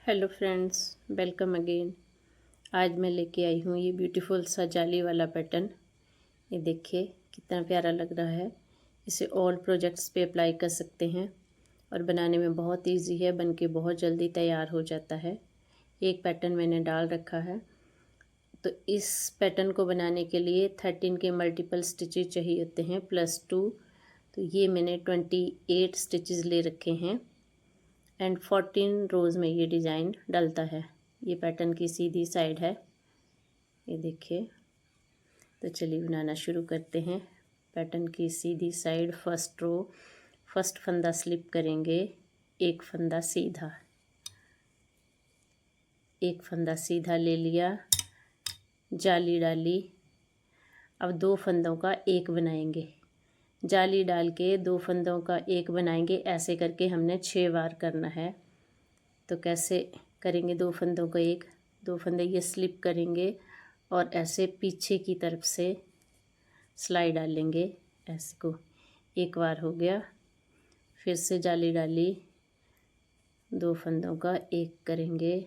Hello friends, welcome again. आज मैं लेके आई हूँ ये ब्यूटीफुल सा जाली वाला पैटर्न। ये देखिए कितना प्यारा लग रहा है। इसे ऑल प्रोजेक्ट्स पे अप्लाई कर सकते हैं और बनाने में बहुत इजी है, बनके बहुत जल्दी तैयार हो जाता है। एक पैटर्न मैंने डाल रखा है। तो इस पैटर्न को बनाने के लिए 13 के मल्टीपल स्टिचेज चाहिए होते हैं +2। तो ये मैंने 28 स्टिचेस ले रखे हैं एंड 14 रोज़ में ये डिज़ाइन डलता है। ये पैटर्न की सीधी साइड है, ये देखिए। तो चलिए बनाना शुरू करते हैं। पैटर्न की सीधी साइड फर्स्ट रो, फर्स्ट फंदा स्लिप करेंगे, एक फंदा सीधा, एक फंदा सीधा ले लिया, जाली डाली। अब दो फंदों का एक बनाएंगे, जाली डाल के दो फंदों का एक बनाएंगे। ऐसे करके हमने 6 बार करना है। तो कैसे करेंगे? दो फंदों का एक, दो फंदे ये स्लिप करेंगे और ऐसे पीछे की तरफ से सिलाई डालेंगे। ऐसे को एक बार हो गया, फिर से जाली डाली, दो फंदों का एक करेंगे,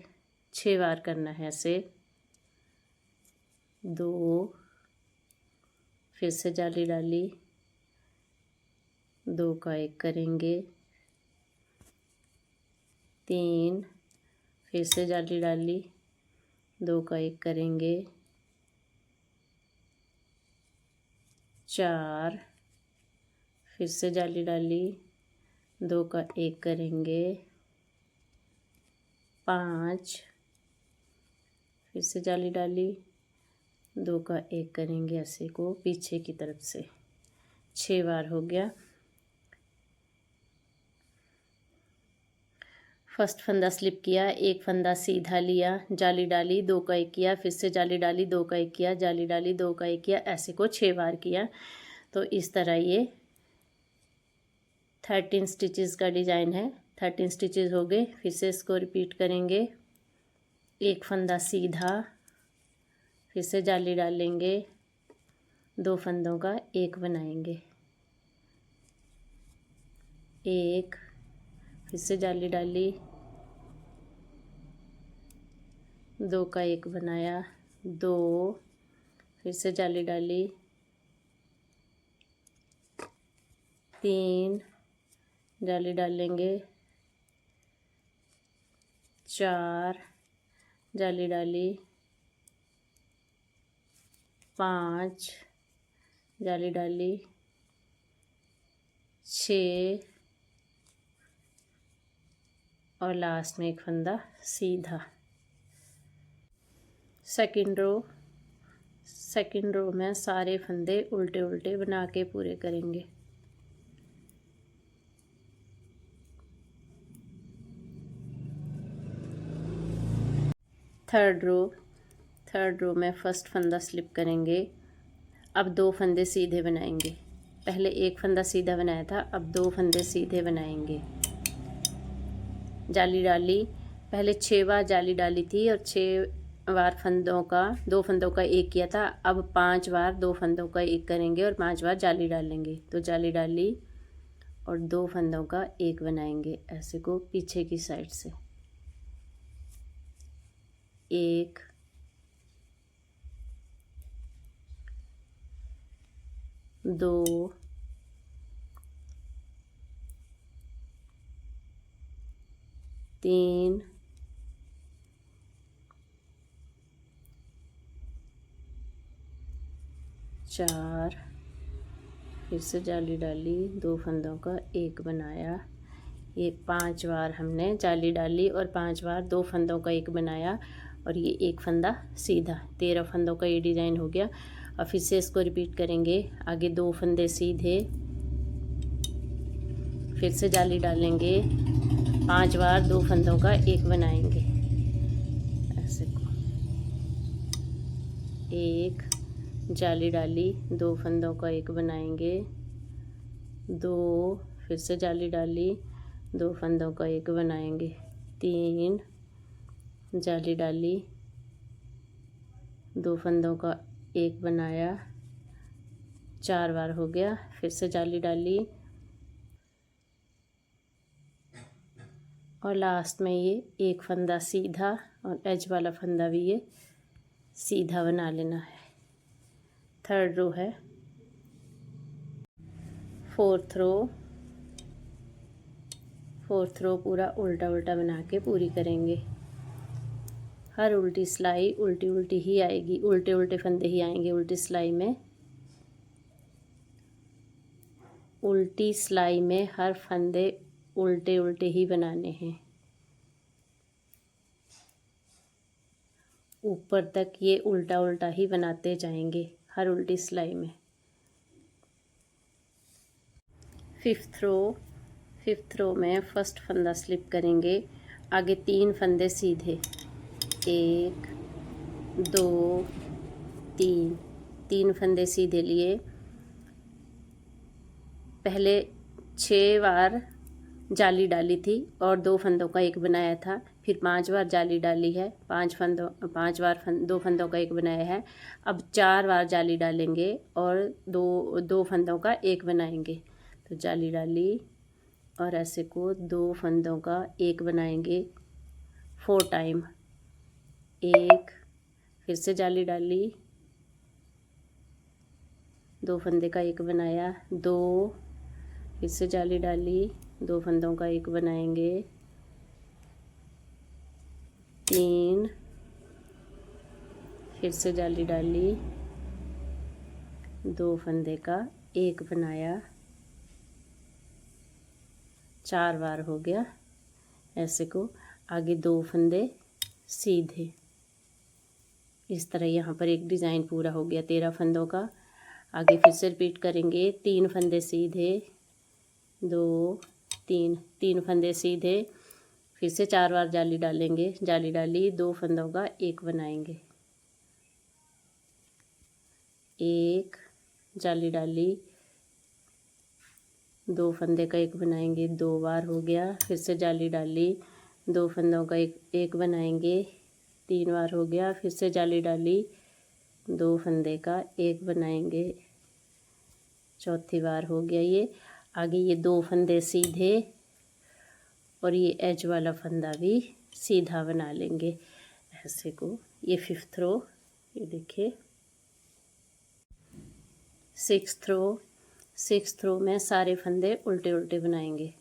6 बार करना है ऐसे। दो, फिर से जाली डाली, दो का एक करेंगे, 3, फिर से जाली डाली, दो का एक करेंगे, 4, फिर से जाली डाली, दो का एक करेंगे, 5, फिर से जाली डाली, दो का एक करेंगे। ऐसे को पीछे की तरफ से 6 बार हो गया। फर्स्ट फंदा स्लिप किया, एक फंदा सीधा लिया, जाली डाली, दो का एक किया, फिर से जाली डाली, दो का एक किया, जाली डाली, दो का एक किया। ऐसे को 6 बार किया। तो इस तरह ये 13 स्टिचेस का डिज़ाइन है। 13 स्टिचेस हो गए। फिर से इसको रिपीट करेंगे। एक फंदा सीधा, फिर से जाली डालेंगे, दो फंदों का एक बनाएंगे, एक, फिर से जाली डाली, दो का एक बनाया, दो, फिर से जाली डाली, 3, जाली डालेंगे, 4, जाली डाली, 5, जाली डाली, 6 और लास्ट में एक फंदा सीधा। सेकंड रो में सारे फंदे उल्टे उल्टे बना के पूरे करेंगे। थर्ड रो में फर्स्ट फंदा स्लिप करेंगे। अब दो फंदे सीधे बनाएंगे। पहले एक फंदा सीधा बनाया था, अब दो फंदे सीधे बनाएंगे। जाली डाली, पहले 6 बार जाली डाली थी और 6 बार दो फंदों का एक किया था। अब 5 बार दो फंदों का एक करेंगे और 5 बार जाली डालेंगे। तो जाली डाली और दो फंदों का एक बनाएंगे। ऐसे को पीछे की साइड से एक, दो, तीन, चार, फिर से जाली डाली, दो फंदों का एक बनाया। ये 5 बार हमने जाली डाली और 5 बार दो फंदों का एक बनाया और ये एक फंदा सीधा। 13 फंदों का ये डिज़ाइन हो गया। और फिर से इसको रिपीट करेंगे। आगे दो फंदे सीधे, फिर से जाली डालेंगे, 5 बार दो फंदों का एक बनाएंगे। ऐसे को एक, जाली डाली, दो फंदों का एक बनाएंगे, दो, फिर से जाली डाली, दो फंदों का एक बनाएंगे, 3, जाली डाली, दो फंदों का एक बनाया, 4 बार हो गया। फिर से जाली डाली, और लास्ट में ये एक फंदा सीधा और एज वाला फंदा भी ये सीधा बना लेना है। थर्ड रो है। फोर्थ रो पूरा उल्टा उल्टा बना के पूरी करेंगे। हर उल्टी सिलाई उल्टी उल्टी ही आएगी, उल्टे उल्टे फंदे ही आएंगे उल्टी सिलाई में। उल्टी सिलाई में हर फंदे उल्टे उल्टे ही बनाने हैं। ऊपर तक ये उल्टा उल्टा ही बनाते जाएंगे हर उल्टी सिलाई में। फिफ्थ रो में फर्स्ट फंदा स्लिप करेंगे। आगे 3 फंदे सीधे, 1 2 3 फंदे सीधे लिए। पहले 6 बार जाली डाली थी और 2 फंदों का एक बनाया था, फिर 5 बार जाली डाली है, 5 बार 2 फंदों का एक बनाया है। अब 4 बार जाली डालेंगे और 2 फंदों का एक बनाएंगे। तो जाली डाली और ऐसे को 2 फंदों का एक बनाएंगे 4 टाइम। 1, फिर से जाली डाली, 2 फंदे का एक बनाया, 2, फिर से जाली डाली, 2 फंदों का एक बनाएंगे, 3, फिर से जाली डाली, 2 फंदे का एक बनाया, 4 बार हो गया। ऐसे को आगे 2 फंदे सीधे। इस तरह यहाँ पर एक डिज़ाइन पूरा हो गया 13 फंदों का। आगे फिर से रिपीट करेंगे। 3 फंदे सीधे, 2 3 फंदे सीधे, फिर से 4 बार जाली डालेंगे, जाली डाली, 2 फंदों का एक बनाएंगे, 1 जाली डाली, 2 फंदे का एक बनाएंगे, 2 बार हो गया। फिर से जाली डाली, 2 फंदों का एक बनाएंगे, 3 बार हो गया। फिर से जाली डाली, 2 फंदे का एक बनाएंगे, चौथी बार हो गया ये। आगे ये 2 फंदे सीधे और ये एज वाला फंदा भी सीधा बना लेंगे ऐसे को। ये 5th रो, ये देखिए। 6th रो में सारे फंदे उल्टे उल्टे बनाएंगे।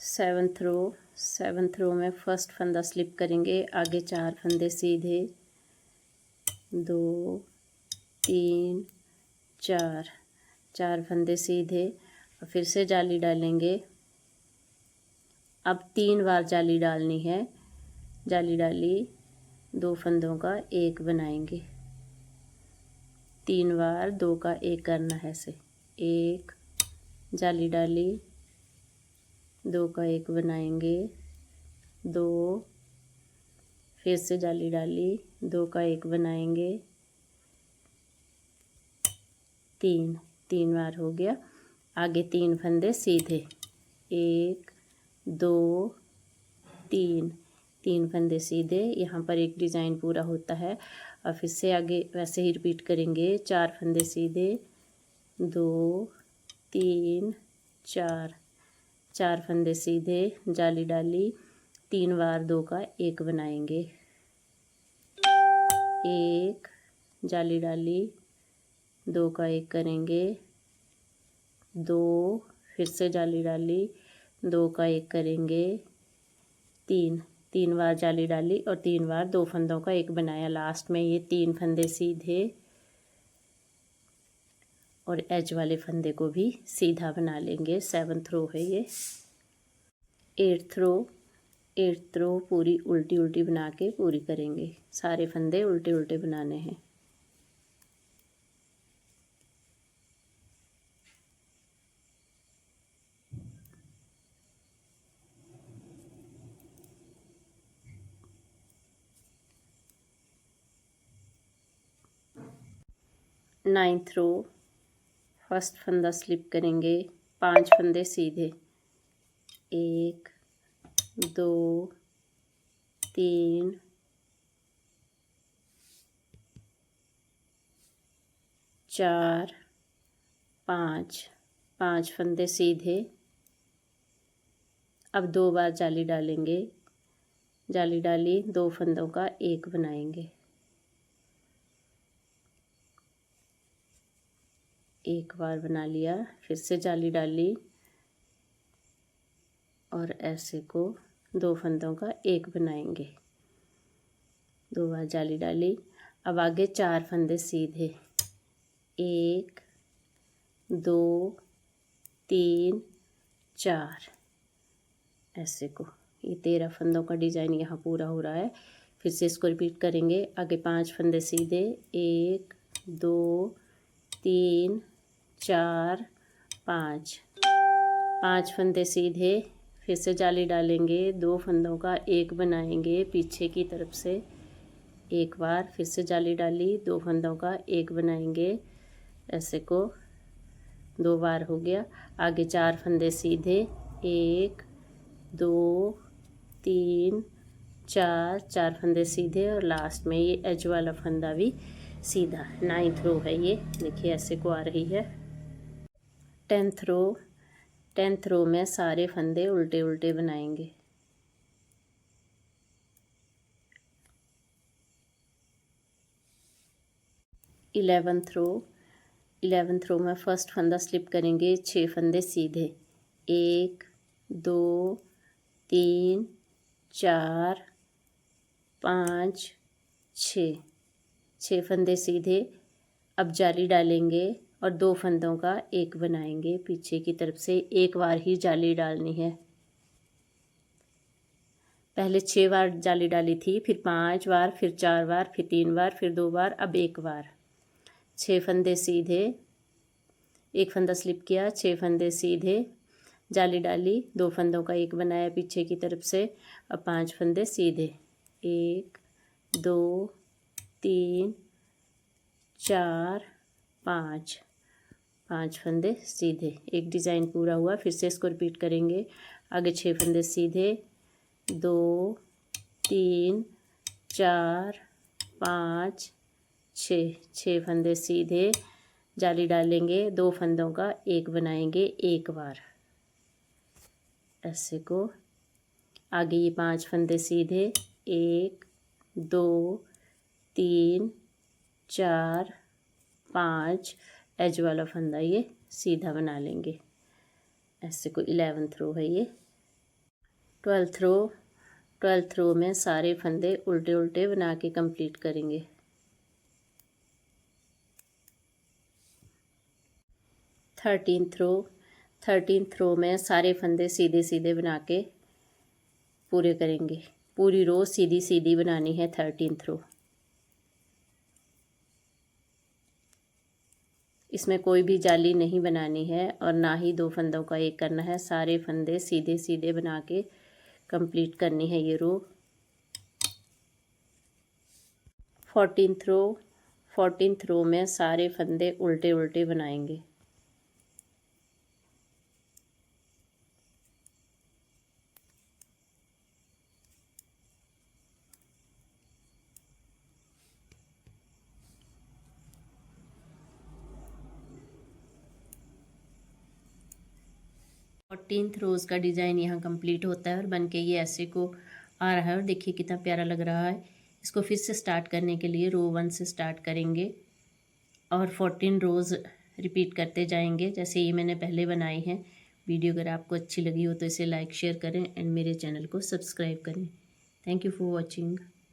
सेवन्थ रो में फर्स्ट फंदा स्लिप करेंगे। आगे 4 फंदे सीधे, 2 3 4 फंदे सीधे और फिर से जाली डालेंगे। अब 3 बार जाली डालनी है, जाली डाली, 2 फंदों का एक बनाएंगे, 3 बार 2 का एक करना है ऐसे। 1 जाली डाली, 2 का एक बनाएंगे, 2, फिर से जाली डाली, 2 का एक बनाएंगे, 3 बार हो गया। आगे 3 फंदे सीधे, 1 2 3 फंदे सीधे। यहाँ पर एक डिज़ाइन पूरा होता है। और फिर से आगे वैसे ही रिपीट करेंगे। 4 फंदे सीधे, 2 3 4 फंदे सीधे, जाली डाली, 3 बार 2 का एक बनाएंगे, 1 जाली डाली, 2 का एक करेंगे, 2, फिर से जाली डाली, 2 का एक करेंगे, 3 बार जाली डाली और 3 बार 2 फंदों का एक बनाया। लास्ट में ये 3 फंदे सीधे और एज वाले फंदे को भी सीधा बना लेंगे। 7th रो है ये। 8th रो पूरी उल्टी उल्टी बना के पूरी करेंगे। सारे फंदे उल्टे उल्टे बनाने हैं। नाइन्थ रो फर्स्ट फंदा स्लिप करेंगे। 5 फंदे सीधे, 1 2 3 4 5 फंदे सीधे। अब 2 बार जाली डालेंगे, जाली डाली, 2 फंदों का एक बनाएंगे, एक बार बना लिया, फिर से जाली डाली और ऐसे को 2 फंदों का एक बनाएंगे, 2 बार जाली डाली। अब आगे 4 फंदे सीधे, 1 2 3 4, ऐसे को। ये 13 फंदों का डिज़ाइन यहाँ पूरा हो रहा है। फिर से इसको रिपीट करेंगे। आगे 5 फंदे सीधे, 1 2 3 4 5, 5 फंदे सीधे। फिर से जाली डालेंगे, 2 फंदों का एक बनाएंगे पीछे की तरफ से, एक बार, फिर से जाली डाली, 2 फंदों का एक बनाएंगे, ऐसे को 2 बार हो गया। आगे 4 फंदे सीधे, 1 2 3 4, 4 फंदे सीधे और लास्ट में ये एज वाला फंदा भी सीधा। 9th रो है ये, देखिए ऐसे को आ रही है। 10th रो में सारे फंदे उल्टे उल्टे बनाएंगे। इलेवेंथ रो में फर्स्ट फंदा स्लिप करेंगे, 6 फंदे सीधे, 1 2 3 4 5 6 फंदे सीधे। अब जाली डालेंगे और 2 फंदों का एक बनाएंगे पीछे की तरफ से, एक बार ही जाली डालनी है। पहले 6 बार जाली डाली थी, फिर 5 बार, फिर 4 बार, फिर 3 बार, फिर 2 बार, अब एक बार। 6 फंदे सीधे, एक फंदा स्लिप किया, 6 फंदे सीधे, जाली डाली, 2 फंदों का एक बनाया पीछे की तरफ से। अब 5 फंदे सीधे, 1 2 3 4 5, 5 फंदे सीधे। एक डिज़ाइन पूरा हुआ। फिर से इसको रिपीट करेंगे। आगे 6 फंदे सीधे, 2 3 4 5 6 फंदे सीधे, जाली डालेंगे, 2 फंदों का एक बनाएंगे एक बार, ऐसे को। आगे ये 5 फंदे सीधे, 1 2 3 4 5, एज वाला फंदा ये सीधा बना लेंगे, ऐसे को। 11th रो है ये। 12th रो में सारे फंदे उल्टे उल्टे बना के कंप्लीट करेंगे। 13th रो में सारे फंदे सीधे सीधे बना के पूरे करेंगे। पूरी रो सीधी सीधी बनानी है 13th रो। इसमें कोई भी जाली नहीं बनानी है और ना ही 2 फंदों का एक करना है। सारे फंदे सीधे सीधे बना के कंप्लीट करनी है ये रो। 14th रो में सारे फंदे उल्टे उल्टे बनाएंगे। फोर्टीनथ रोज़ का डिज़ाइन यहाँ कंप्लीट होता है और बन के ये ऐसे को आ रहा है और देखिए कितना प्यारा लग रहा है। इसको फिर से स्टार्ट करने के लिए रो 1 से स्टार्ट करेंगे और 14 रोज़ रिपीट करते जाएंगे जैसे ये मैंने पहले बनाई है। वीडियो अगर आपको अच्छी लगी हो तो इसे लाइक शेयर करें एंड मेरे चैनल को सब्सक्राइब करें। Thank you for watching.